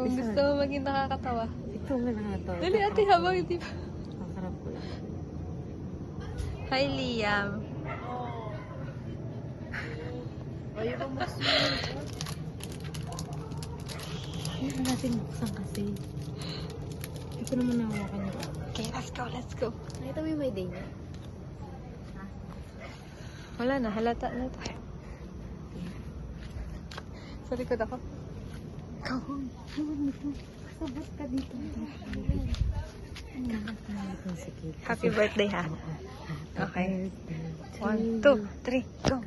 Kung gusto mo maging nakakatawa. Ito nga nakakatawa. Dali ate, habang hindi pa. Kakarap ko lang. Hi, Liam. Ayaw ko mag-swim. Hindi natin buksan kasi. Ito naman nahawakan niyo. Okay, let's go, let's go. Nakita mo yung may day niya? Wala na, halata na tayo. Sa likod ako. Sabot ka dito. Happy birthday, ha? Okay. 1, 2, 3, go.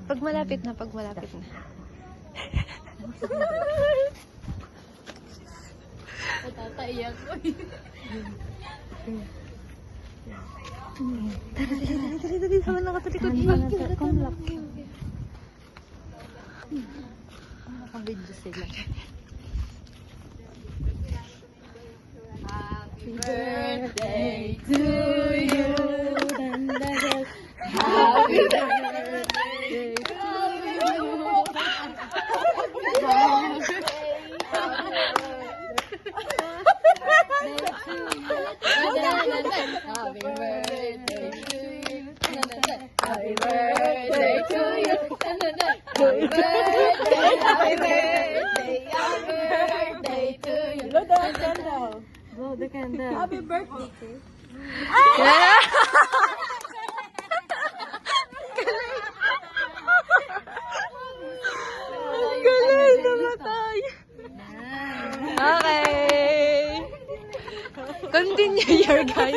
Pag malapit na, pag malapit na. Tataiyak ko Dali, sama na ka sa likod. Nakabidyo sila. Happy birthday to you. Happy birthday to Happy birthday to you. Happy birthday to you. Happy birthday, happy birthday, happy birthday to you. Blow the candle. Blow the candle. Happy birthday to you. Ang galing namatay. Okay. Continue your guys.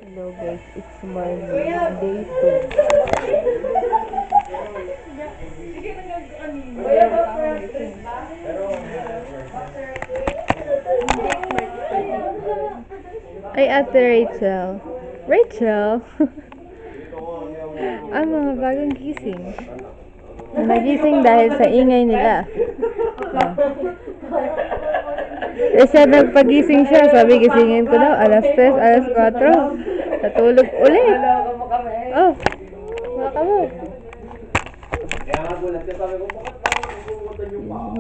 Hello guys, it's morning, day 2. Ay, Ate Rachel. Rachel? Ang mga bagong gising. Nagising dahil sa ingay nila. Kasi nagpagising siya, sabi gisingin ko daw, alas 3, alas 4. Natulog ulit. Oh, baka mo. Kaya nga gulat ka, sabi ko, bakit parang nagbubutan yung paa?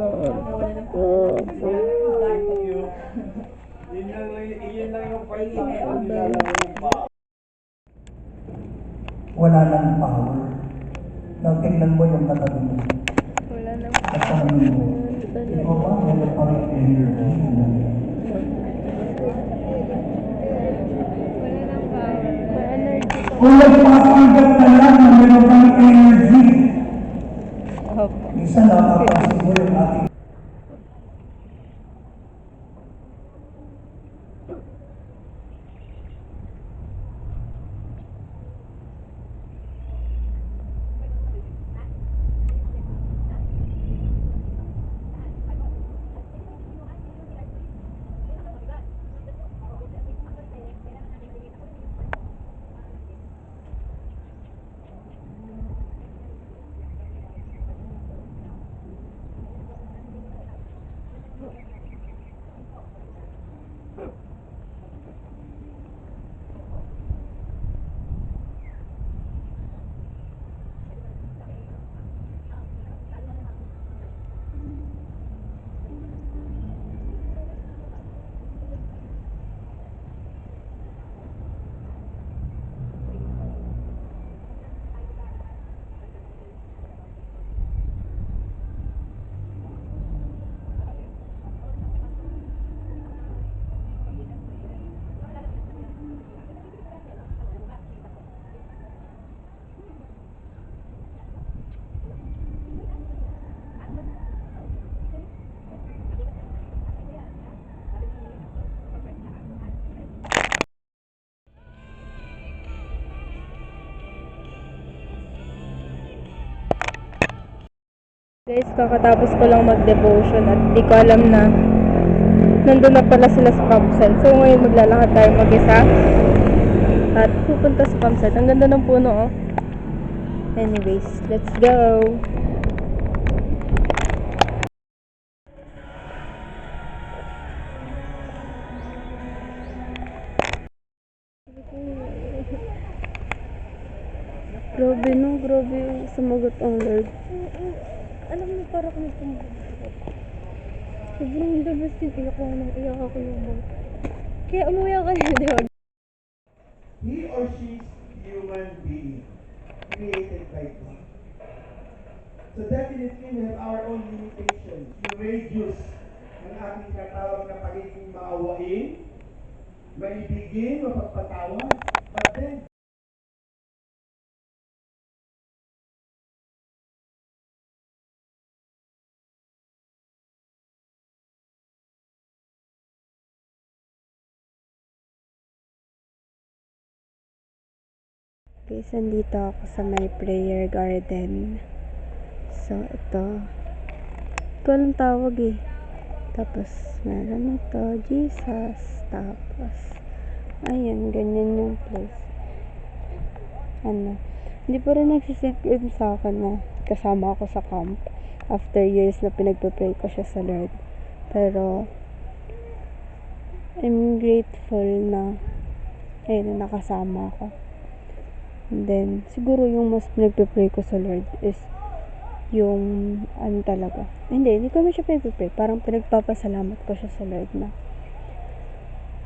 Yun lang yung part sa akin, nilalaro yung paa. Wala nang power. Nang tingnan mo yung katabi mo. Wala na. At sabi mo, ikaw ba meron pa rin energy? Wala nang power. May energy pa. Kung nagpapagat ka lang na meron pa rin energy. Opo. Minsan nakakapansin mo yung ating Guys, kakatapos ko lang mag-devotion at di ko alam na nandun na pala sila sa campsite. So ngayon maglalakad tayo mag-isa at pupunta sa campsite. Ang ganda ng puno, oh. Anyways, let's go! Grabe no, grabe yung sumagot ang Lord. Alam mo, para kami Sobrang labas din. Iyak ako yung bang. Kaya umuwi ako na, di ba? He or she's human being created by God. So definitely we have our own limitations. We reduce ang ating katawag na pagiging maawain, maibigin, mapagpatawad. But then, Guys, nandito ako sa may prayer garden. So, ito. Ito lang tawag eh. Tapos, meron ito, Jesus. Tapos, ayan, ganyan yung place. Hindi pa rin nagsisink in sa akin na kasama ako sa camp. After years na pinagpapray ko siya sa Lord. Pero, I'm grateful na, ayun, na nakasama ako. And then, siguro yung mas pinagpapray ko sa Lord is yung, talaga. Hindi ko na siya pinagpapray. Parang pinagpapasalamat ko siya sa Lord na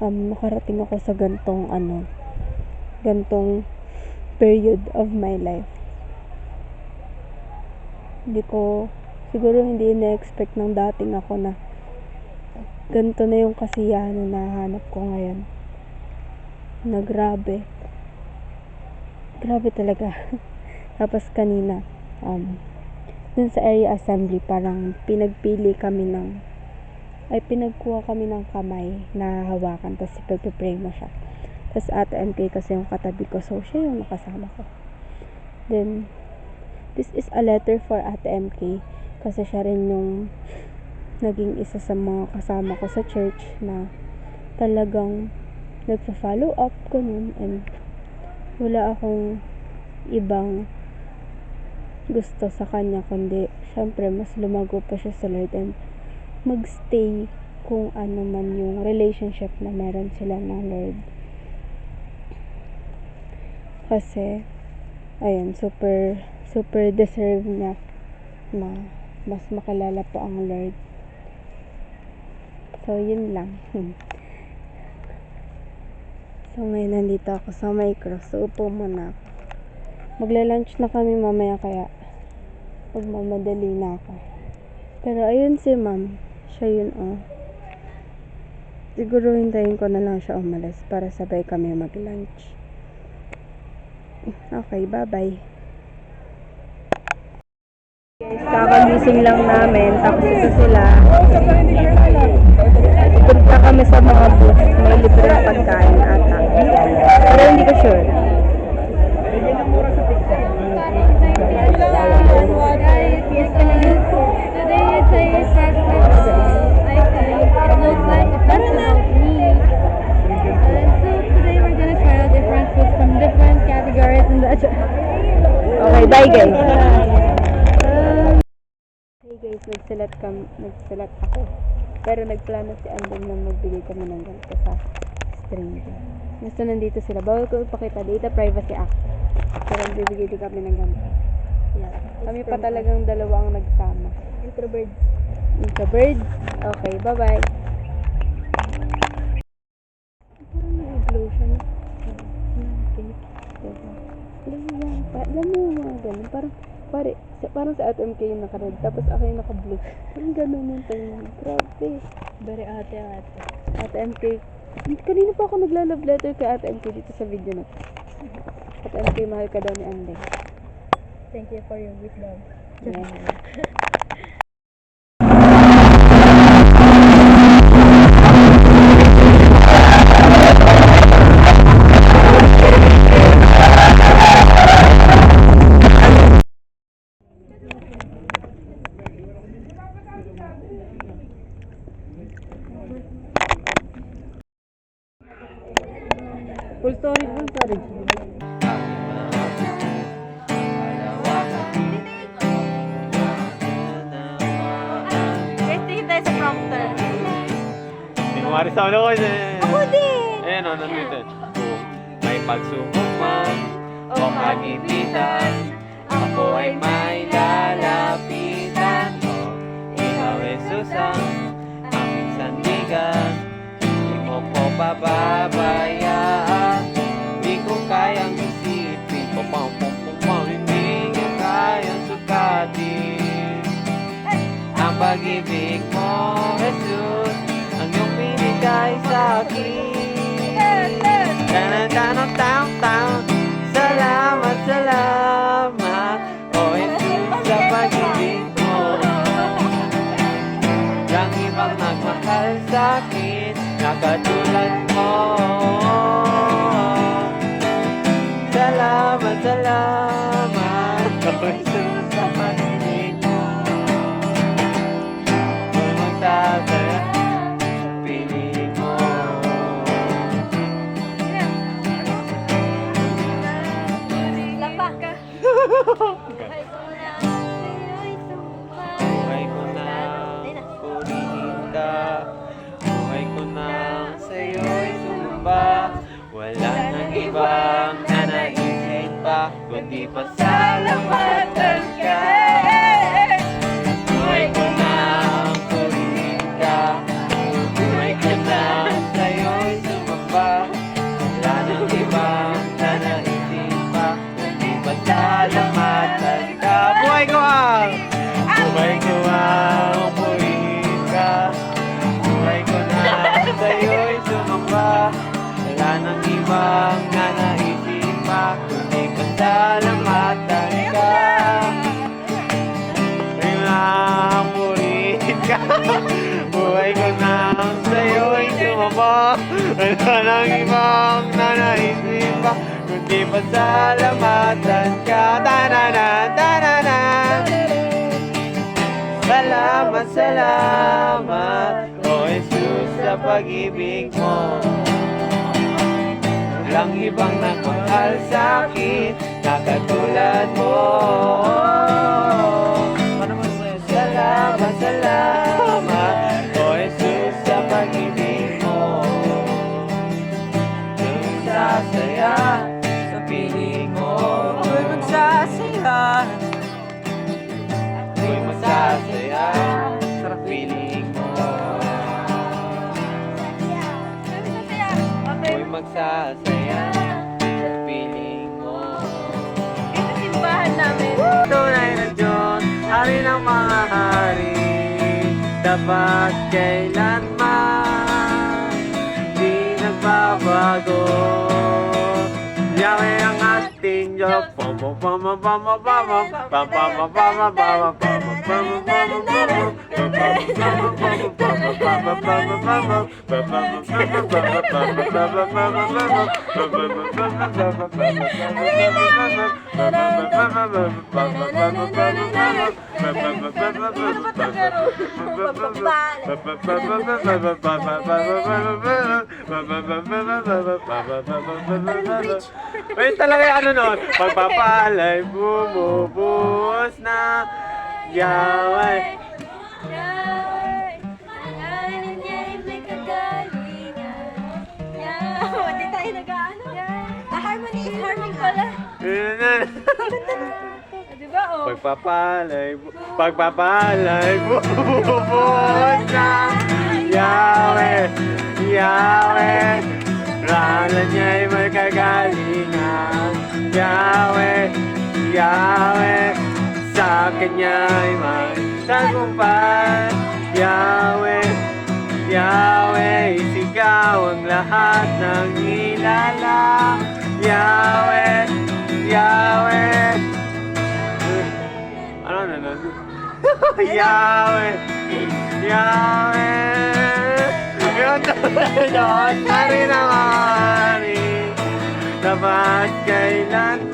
nakarating ako sa gantong period of my life. Siguro hindi na-expect ng dating ako na ganito na yung kasiyahan na nahanap ko ngayon. Na grabe talaga. Tapos kanina, dun sa area assembly, parang pinagkuha kami ng kamay na hawakan, tapos ipag-pray mo siya. Tapos Ate MK kasi yung katabi ko, so siya yung nakasama ko. Then, this is a letter for Ate MK, kasi siya rin yung naging isa sa mga kasama ko sa church na talagang nagpa-follow up ko nun, and wala akong ibang gusto sa kanya kundi syempre mas lumago pa siya sa Lord and magstay kung ano man yung relationship na meron sila ng Lord. Kasi ayun, super deserve niya na mas makilala pa ang Lord. So yun lang. So ngayon nandito ako sa may cross. So upo muna ako. Magla-lunch na kami mamaya, kaya pagmamadali na ako. Pero ayun si ma'am. Siya yun, Siguro hintayin ko na lang siya umalis para sabay kami mag-lunch. Okay, bye-bye. Guys, kakagising lang namin. Tapos ito sila. Punta kami sa mga booth. May libre na pagkain ata. Pero hindi ko sure. Okay, bye guys. Hey guys, nagsulat ako. Pero nagplano si Andon na magbigay kami ng ganito sa stranger. Gusto nandito sila. Bawal ko ipakita. Data Privacy Act. Pero bibigay din kami ng ganito. Yeah. Kami pa talagang dalawa ang nagsama. Introvert. Okay, bye-bye. Parang nag-glow siya na. Alam mo yung mga ganun. Parang sa Ate MK yung naka-red. Tapos ako yung naka-blue. Parang ganun yung tayo. Grabe. Very ate. Ate MK. Kanina pa ako nagla-love letter kay Ate MK dito sa video na to. Ate MK, mahal ka daw ni Andy. Thank you for your wisdom. Yeah. Full storage. Guys, tingin tayo sa prompter. Sinumari sa ulo ko eh. Ako din! Ayan o, nandito. Kung may pagsubok man o kagipitan, ako ay may lalapitan mo. Ikaw ay Jesus ang aming sandigan. Di mo ko pababayaan, di ko kayang isipin, hindi ko kayang sukatin. Ang pag-ibig mo, Jesus, ang iyong binigay sa akin. Tan-tan-tan-tan-tan. Salamat, salamat, oh Jesus, sa pag-ibig mo. Yang ibang nagmahal sa akin, na katulad mo. Salamat, salamat, oh Jesus, sa pag-ibig mo. Kung magsasaya sa piling mo. Buhay ko na, purihin ka. Buhay ko na, sa'yo'y sumamba. Wala nang ibang nanaisip pa, kundi pasalamatan ka. Buhay ko na, purihin ka. Buhay ko na, sa'yo'y sumamba. Wala nang ibang nanaisip pa, kundi pasalamatan ka. Buhay ko ang purihin ka. Buhay ko na, sa'yo'y sumamba. Wala nang ibang nanaisip pa, kundi pasalamatan ka. Buhay na ang purihin ka. Buhay ko na, sa'yo'y sumamba. Wala nang ibang nanaisip pa, kundi pasalamatan ka. Ta-na-na, ta-na-na. Salamat, salamat, oh Jesus, sa pag-ibig mo. Walang ibang nagmahal sa akin, na katulad mo. Salamat, salamat, oh Jesus, sa pag-ibig mo. Magsasaya sa piling mo. Ako'y magsasaya. Ako'y magsasaya sa piling mo. Ako'y magsasaya sa piling mo. Ito simbahan namin. Tunay na Diyos, hari ng mga hari, dapat kailanman di nagbabago. Yahweh ang ating Diyos. Wait talaga yung ano nun? Pagpapalay, bumubuhos na Yahweh. Hindi tayo nag-ano. Harmony is harming pala. Diba oh? Pagpapalay, bumubuhos na Yahweh, Yahweh. Ngalan niya'y may kagalingan. Yahweh, Yahweh, sa Kanya'y may tagumpay. Yahweh, Yahweh, isigaw ang lahat ng ilala. Yahweh, Yahweh. Ano na nun? Yahweh, Yahweh. Yun Diyos, hari ng hari, dapat kailanman